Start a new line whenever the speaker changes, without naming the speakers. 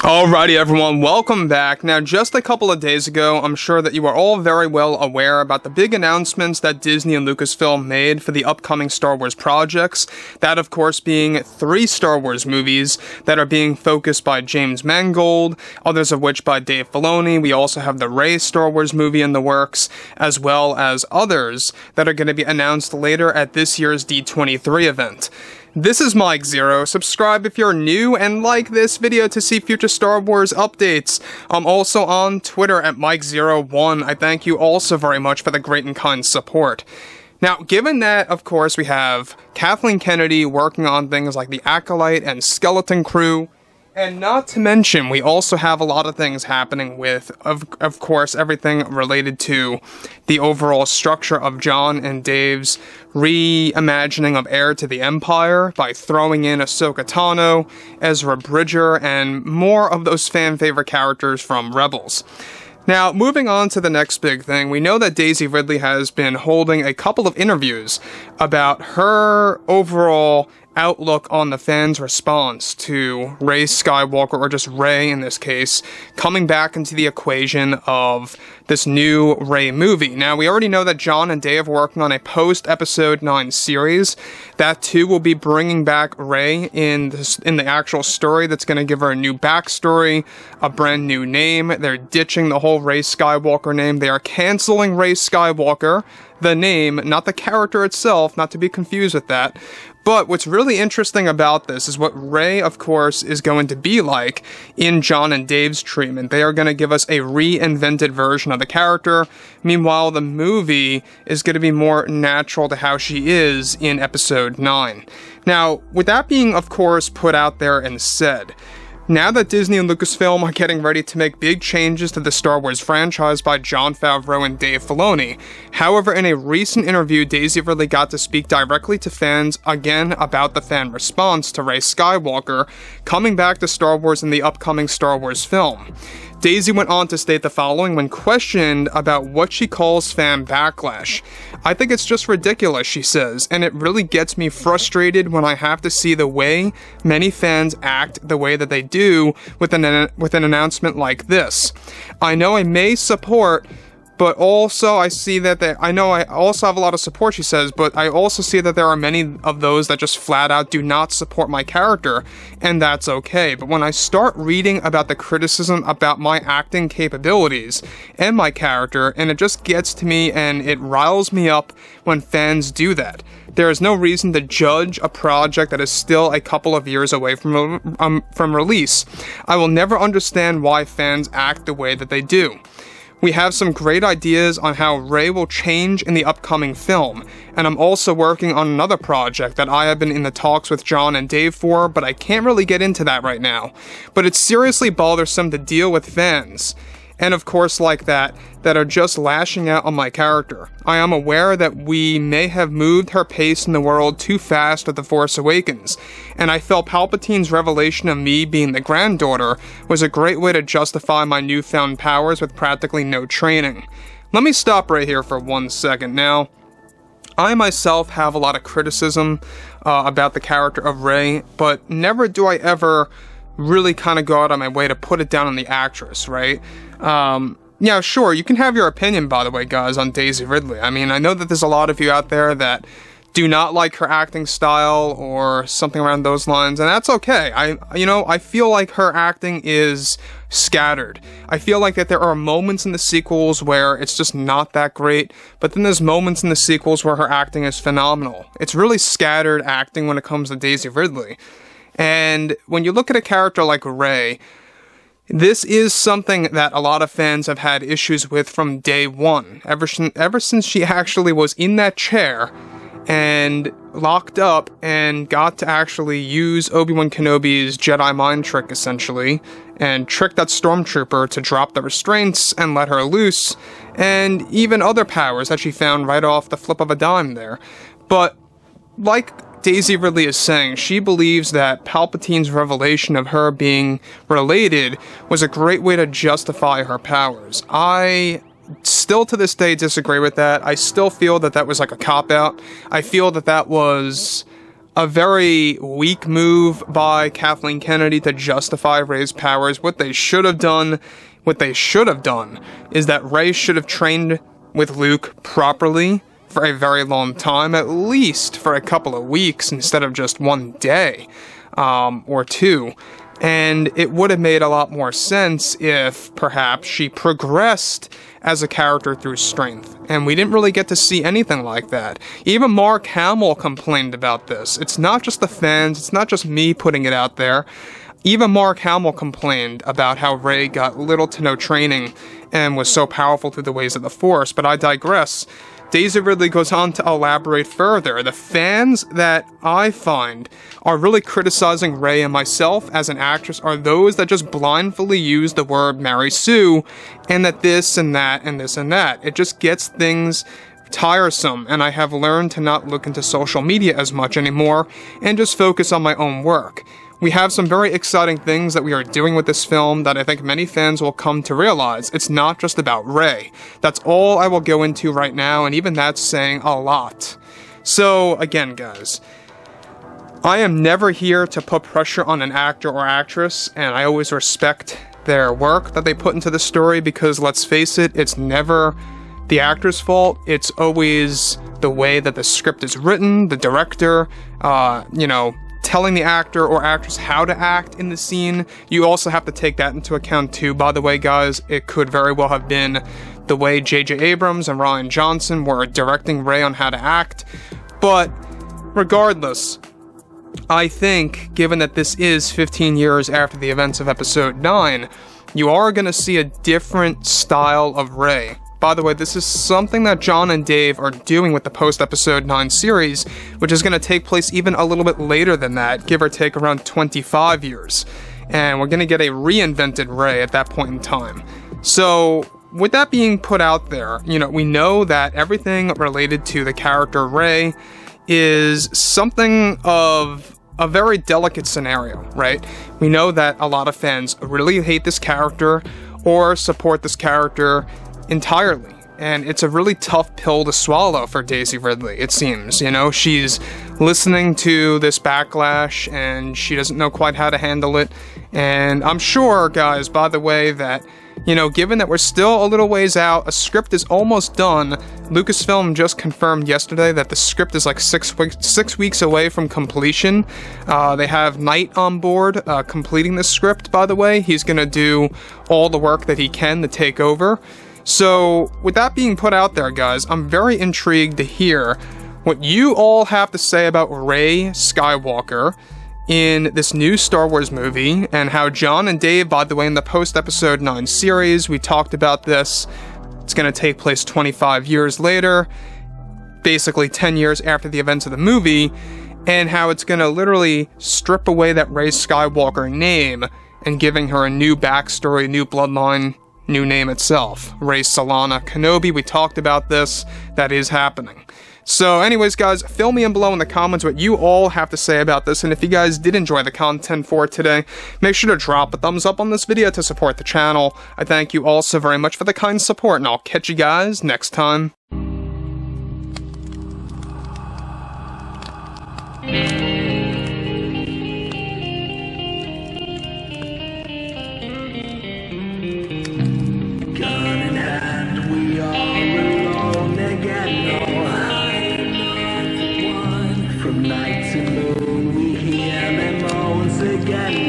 Alrighty everyone, welcome back. Now just a couple of days ago, I'm sure that you are all very well aware about the big announcements that Disney and Lucasfilm made for the upcoming Star Wars projects. That of course being 3 Star Wars movies that are being focused by James Mangold, others of which by Dave Filoni. We also have the Rey Star Wars movie in the works, as well as others that are going to be announced later at this year's D23 event. This is Mike Zero. Subscribe if you're new and like this video to see future Star Wars updates. I'm also on Twitter at Mike01. I thank you also very much for the great and kind support. Now, given that, of course, we have Kathleen Kennedy working on things like the Acolyte and Skeleton Crew, and not to mention, we also have a lot of things happening with, of course, everything related to the overall structure of Jon and Dave's reimagining of Heir to the Empire by throwing in Ahsoka Tano, Ezra Bridger, and more of those fan-favorite characters from Rebels. Now, moving on to the next big thing, we know that Daisy Ridley has been holding a couple of interviews about her overall outlook on the fans' response to Rey Skywalker, or just Rey in this case, coming back into the equation of this new Rey movie. Now, we already know that Jon and Dave are working on a post-Episode 9 series. That too will be bringing back Rey in the actual story that's going to give her a new backstory, a brand new name. They're ditching the whole Rey Skywalker name. They are canceling Rey Skywalker, the name, not the character itself, not to be confused with that. But what's really interesting about this is what Rey, of course, is going to be like in Jon and Dave's treatment. They are going to give us a reinvented version of the character. Meanwhile, the movie is going to be more natural to how she is in Episode 9. Now, with that being, of course, put out there and said, now that Disney and Lucasfilm are getting ready to make big changes to the Star Wars franchise by Jon Favreau and Dave Filoni, however, in a recent interview, Daisy Ridley got to speak directly to fans again about the fan response to Rey Skywalker coming back to Star Wars in the upcoming Star Wars film. Daisy went on to state the following when questioned about what she calls fan backlash. "I think it's just ridiculous," she says, "and it really gets me frustrated when I have to see the way many fans act the way that they do with an announcement like this. I know I may support, but also I see that I know I also have a lot of support," she says, "but I also see that there are many of those that just flat out do not support my character, and that's okay. But when I start reading about the criticism about my acting capabilities and my character, and it just gets to me and it riles me up when fans do that. There is no reason to judge a project that is still a couple of years away from release. I will never understand why fans act the way that they do. We have some great ideas on how Rey will change in the upcoming film, and I'm also working on another project that I have been in the talks with Jon and Dave for, but I can't really get into that right now. But it's seriously bothersome to deal with fans, and of course like that are just lashing out on my character. I am aware that we may have moved her pace in the world too fast with The Force Awakens, and I felt Palpatine's revelation of me being the granddaughter was a great way to justify my newfound powers with practically no training." Let me stop right here for 1 second. Now, I myself have a lot of criticism about the character of Rey, but never do I ever really kind of go out on my way to put it down on the actress, right? Yeah, sure, you can have your opinion, by the way, guys, on Daisy Ridley. I mean, I know that there's a lot of you out there that do not like her acting style or something around those lines, and that's okay. I feel like her acting is scattered. I feel like that there are moments in the sequels where it's just not that great, but then there's moments in the sequels where her acting is phenomenal. It's really scattered acting when it comes to Daisy Ridley. And when you look at a character like Rey, this is something that a lot of fans have had issues with from day one, ever since she actually was in that chair and locked up and got to actually use Obi-Wan Kenobi's Jedi mind trick, essentially, and trick that stormtrooper to drop the restraints and let her loose, and even other powers that she found right off the flip of a dime there. But, like Daisy Ridley is saying, she believes that Palpatine's revelation of her being related was a great way to justify her powers. I still to this day disagree with that. I still feel that that was like a cop-out. I feel that that was a very weak move by Kathleen Kennedy to justify Rey's powers. What they should have done is that Rey should have trained with Luke properly for a very long time, at least for a couple of weeks instead of just one day or two. And it would have made a lot more sense if perhaps she progressed as a character through strength. And we didn't really get to see anything like that. Even Mark Hamill complained about this. It's not just the fans, it's not just me putting it out there. Even Mark Hamill complained about how Rey got little to no training and was so powerful through the ways of the Force, but I digress. Daisy Ridley goes on to elaborate further. The fans that I find are really criticizing Rey and myself as an actress are those that just blindly use the word Mary Sue, and that this and that and this and that. It just gets things tiresome, and I have learned to not look into social media as much anymore and just focus on my own work. We have some very exciting things that we are doing with this film that I think many fans will come to realize. It's not just about Rey. That's all I will go into right now, and even that's saying a lot. So, again, guys, I am never here to put pressure on an actor or actress, and I always respect their work that they put into the story because, let's face it, it's never the actor's fault. It's always the way that the script is written, the director, telling the actor or actress how to act in the scene. You also have to take that into account too. By the way, guys, it could very well have been the way J.J. Abrams and Rian Johnson were directing Rey on how to act. But regardless, I think, given that this is 15 years after the events of Episode 9, you are going to see a different style of Rey. By the way, this is something that John and Dave are doing with the post-Episode 9 series, which is going to take place even a little bit later than that, give or take around 25 years. And we're going to get a reinvented Rey at that point in time. So, with that being put out there, we know that everything related to the character Rey is something of a very delicate scenario, right? We know that a lot of fans really hate this character or support this character entirely, and it's a really tough pill to swallow for Daisy Ridley, it seems. She's listening to this backlash and she doesn't know quite how to handle it. And I'm sure, guys, by the way, that given that we're still a little ways out, a script is almost done. Lucasfilm just confirmed yesterday that the script is like 6 weeks away from completion. They have Knight on board completing the script, by the way. He's gonna do all the work that he can to take over. So, with that being put out there, guys, I'm very intrigued to hear what you all have to say about Rey Skywalker in this new Star Wars movie, and how John and Dave, by the way, in the post-Episode 9 series, we talked about this. It's going to take place 25 years later, basically 10 years after the events of the movie, and how it's going to literally strip away that Rey Skywalker name and giving her a new backstory, new bloodline, new name itself. Rey Solana Kenobi, we talked about this. That is happening. So anyways, guys, fill me in below in the comments what you all have to say about this, and if you guys did enjoy the content for today, make sure to drop a thumbs up on this video to support the channel. I thank you all so very much for the kind support, and I'll catch you guys next time.
Night to moon, we hear them moans again.